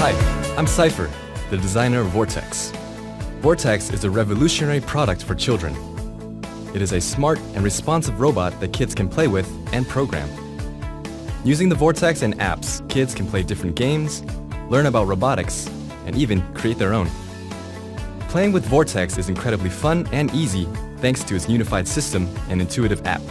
Hi, I'm Cypher, the designer of Vortex. Vortex is a revolutionary product for children. It is a smart and responsive robot that kids can play with and program. Using the Vortex and apps, kids can play different games, learn about robotics, and even create their own. Playing with Vortex is incredibly fun and easy thanks to its unified system and intuitive app.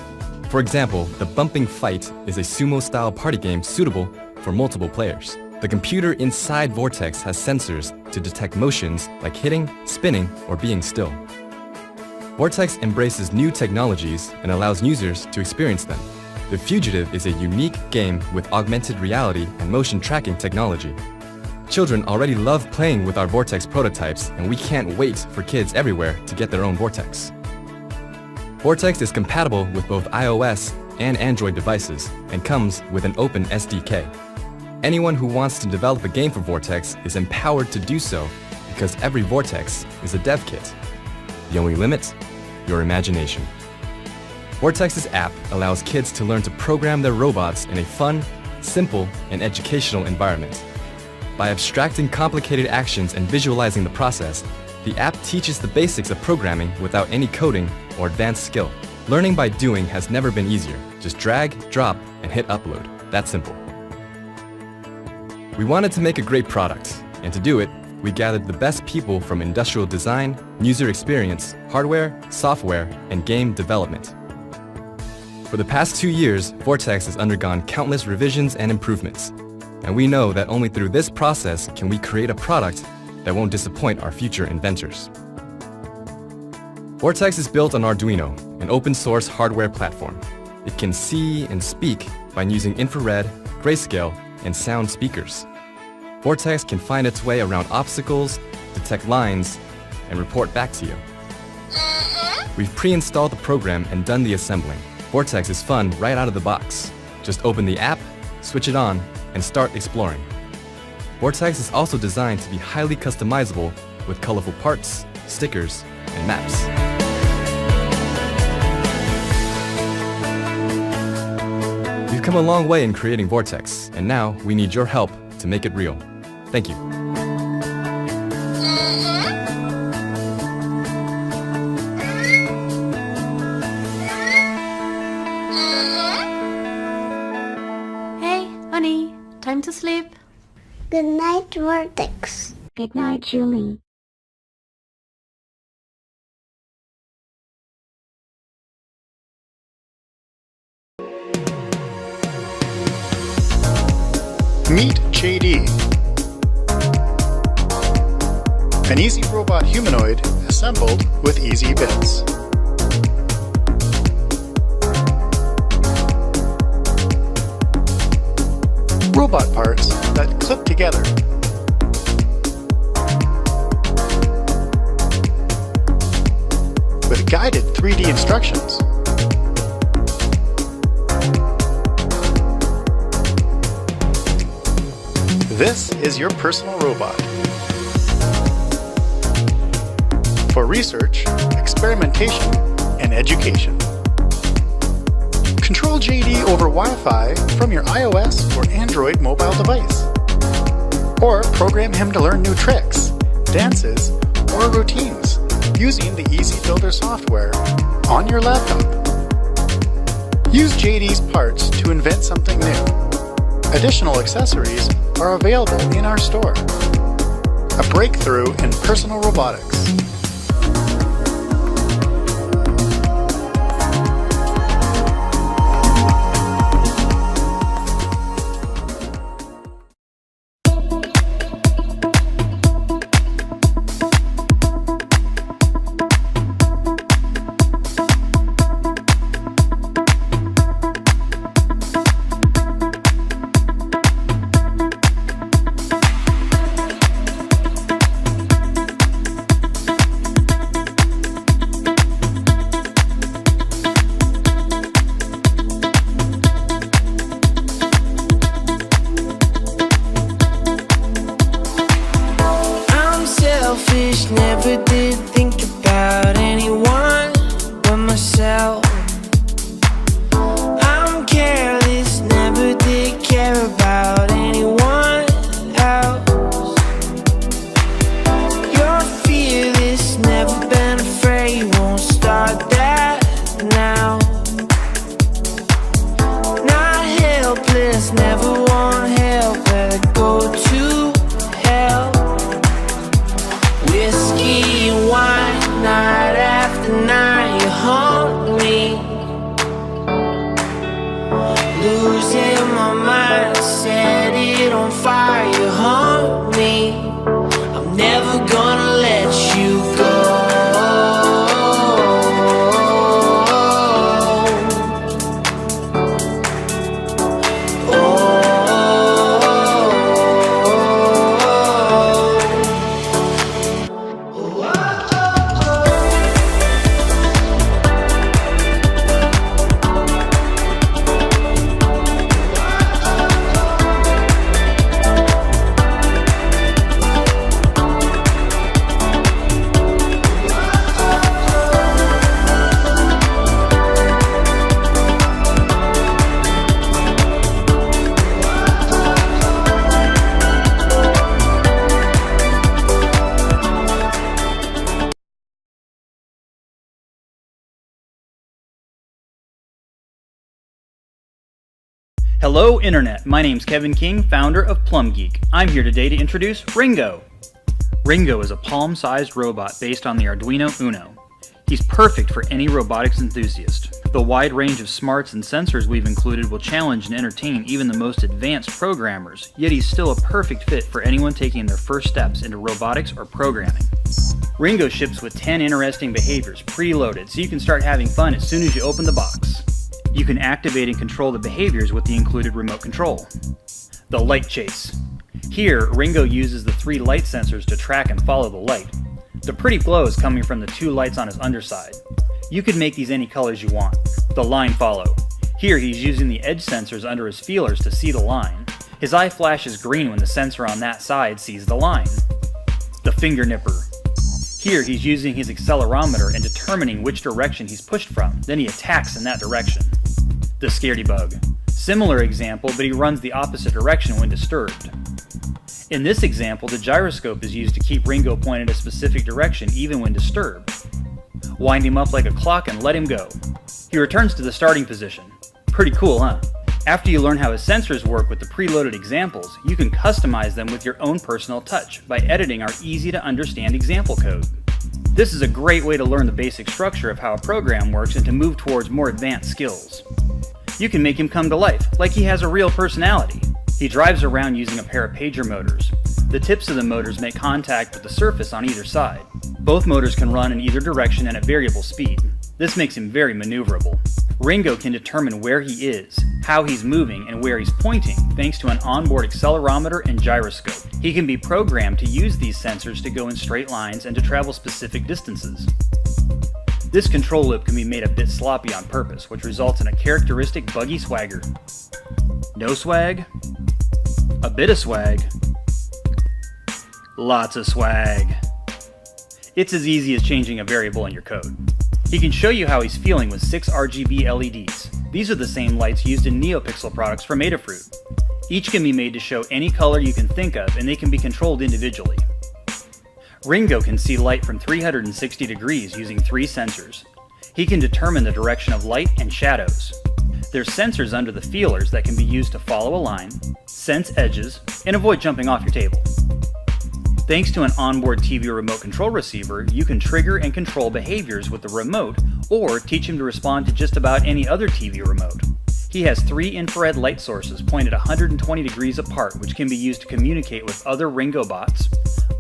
For example, the Bumping Fight is a sumo-style party game suitable for multiple players. The computer inside Vortex has sensors to detect motions like hitting, spinning, or being still. Vortex embraces new technologies and allows users to experience them. The Fugitive is a unique game with augmented reality and motion tracking technology. Children already love playing with our Vortex prototypes, and we can't wait for kids everywhere to get their own Vortex. Vortex is compatible with both iOS and Android devices and comes with an open SDK. Anyone who wants to develop a game for Vortex is empowered to do so because every Vortex is a dev kit. The only limit? Your imagination. Vortex's app allows kids to learn to program their robots in a fun, simple, and educational environment. By abstracting complicated actions and visualizing the process, the app teaches the basics of programming without any coding or advanced skill. Learning by doing has never been easier. Just drag, drop, and hit upload. That simple. We wanted to make a great product, and to do it, we gathered the best people from industrial design, user experience, hardware, software, and game development. For the past 2 years, Vortex has undergone countless revisions and improvements, and we know that only through this process can we create a product that won't disappoint our future inventors. Vortex is built on Arduino, an open-source hardware platform. It can see and speak by using infrared, grayscale, and sound speakers. Vortex can find its way around obstacles, detect lines, and report back to you. We've pre-installed the program and done the assembling. Vortex is fun right out of the box. Just open the app, switch it on, and start exploring. Vortex is also designed to be highly customizable with colorful parts, stickers, and maps. We've come a long way in creating Vortex, and now we need your help to make it real. Thank you. Hey, honey, time to sleep. Good night, Vortex. Good night, Julie. Meet JD, an easy robot humanoid assembled with easy bits. Robot parts that clip together. With guided 3D instructions. This is your personal robot. For research, experimentation, and education. Control JD over Wi-Fi from your iOS or Android mobile device. Or program him to learn new tricks, dances, or routines using the Easy Builder software on your laptop. Use JD's parts to invent something new. Additional accessories are available in our store. A breakthrough in personal robotics. Hello Internet, my name's Kevin King, founder of Plum Geek. I'm here today to introduce Ringo. Ringo is a palm-sized robot based on the Arduino Uno. He's perfect for any robotics enthusiast. The wide range of smarts and sensors we've included will challenge and entertain even the most advanced programmers, yet he's still a perfect fit for anyone taking their first steps into robotics or programming. Ringo ships with 10 interesting behaviors preloaded so you can start having fun as soon as you open the box. You can activate and control the behaviors with the included remote control. The light chase. Here, Ringo uses the 3 light sensors to track and follow the light. The pretty glow is coming from the 2 lights on his underside. You could make these any colors you want. The line follow. Here he's using the edge sensors under his feelers to see the line. His eye flashes green when the sensor on that side sees the line. The finger nipper. Here he's using his accelerometer and determining which direction he's pushed from, then he attacks in that direction. The scaredy bug. Similar example, but he runs the opposite direction when disturbed. In this example, the gyroscope is used to keep Ringo pointed a specific direction even when disturbed. Wind him up like a clock and let him go. He returns to the starting position. Pretty cool, huh? After you learn how his sensors work with the preloaded examples, you can customize them with your own personal touch by editing our easy-to-understand example code. This is a great way to learn the basic structure of how a program works and to move towards more advanced skills. You can make him come to life, like he has a real personality. He drives around using a pair of pager motors. The tips of the motors make contact with the surface on either side. Both motors can run in either direction and at variable speed. This makes him very maneuverable. Ringo can determine where he is, how he's moving, and where he's pointing thanks to an onboard accelerometer and gyroscope. He can be programmed to use these sensors to go in straight lines and to travel specific distances. This control loop can be made a bit sloppy on purpose, which results in a characteristic buggy swagger. No swag? A bit of swag? Lots of swag. It's as easy as changing a variable in your code. He can show you how he's feeling with 6 RGB LEDs. These are the same lights used in NeoPixel products from Adafruit. Each can be made to show any color you can think of, and they can be controlled individually. Ringo can see light from 360 degrees using 3 sensors. He can determine the direction of light and shadows. There's sensors under the feelers that can be used to follow a line, sense edges, and avoid jumping off your table. Thanks to an onboard TV remote control receiver, you can trigger and control behaviors with the remote or teach him to respond to just about any other TV remote. He has 3 infrared light sources pointed 120 degrees apart, which can be used to communicate with other Ringo bots,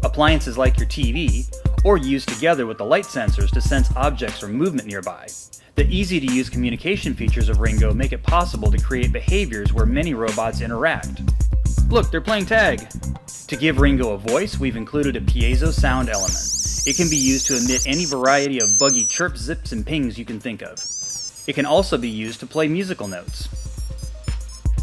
appliances like your TV, or used together with the light sensors to sense objects or movement nearby. The easy-to-use communication features of Ringo make it possible to create behaviors where many robots interact. Look, they're playing tag! To give Ringo a voice, we've included a piezo sound element. It can be used to emit any variety of buggy chirps, zips, and pings you can think of. It can also be used to play musical notes.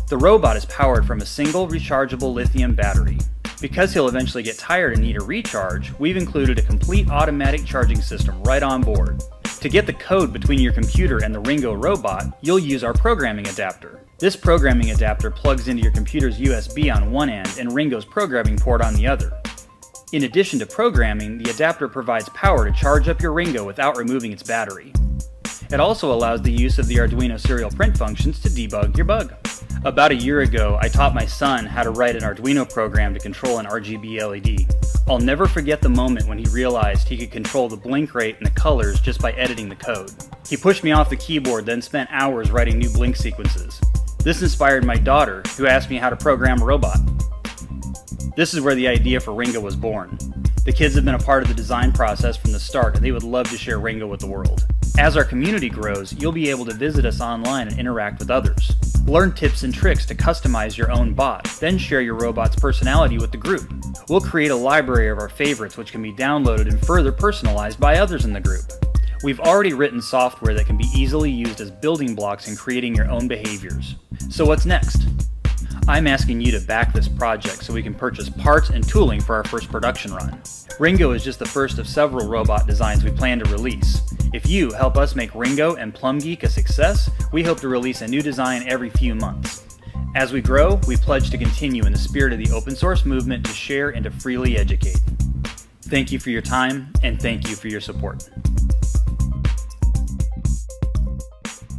The robot is powered from a single rechargeable lithium battery. Because he'll eventually get tired and need a recharge, we've included a complete automatic charging system right on board. To get the code between your computer and the Ringo robot, you'll use our programming adapter. This programming adapter plugs into your computer's USB on one end and Ringo's programming port on the other. In addition to programming, the adapter provides power to charge up your Ringo without removing its battery. It also allows the use of the Arduino serial print functions to debug your bug. About a year ago, I taught my son how to write an Arduino program to control an RGB LED. I'll never forget the moment when he realized he could control the blink rate and the colors just by editing the code. He pushed me off the keyboard, then spent hours writing new blink sequences. This inspired my daughter, who asked me how to program a robot. This is where the idea for Ringo was born. The kids have been a part of the design process from the start, and they would love to share Ringo with the world. As our community grows, you'll be able to visit us online and interact with others. Learn tips and tricks to customize your own bot, then share your robot's personality with the group. We'll create a library of our favorites which can be downloaded and further personalized by others in the group. We've already written software that can be easily used as building blocks in creating your own behaviors. So what's next? I'm asking you to back this project so we can purchase parts and tooling for our first production run. Ringo is just the first of several robot designs we plan to release. If you help us make Ringo and Plum Geek a success, we hope to release a new design every few months. As we grow, we pledge to continue in the spirit of the open source movement to share and to freely educate. Thank you for your time, and thank you for your support.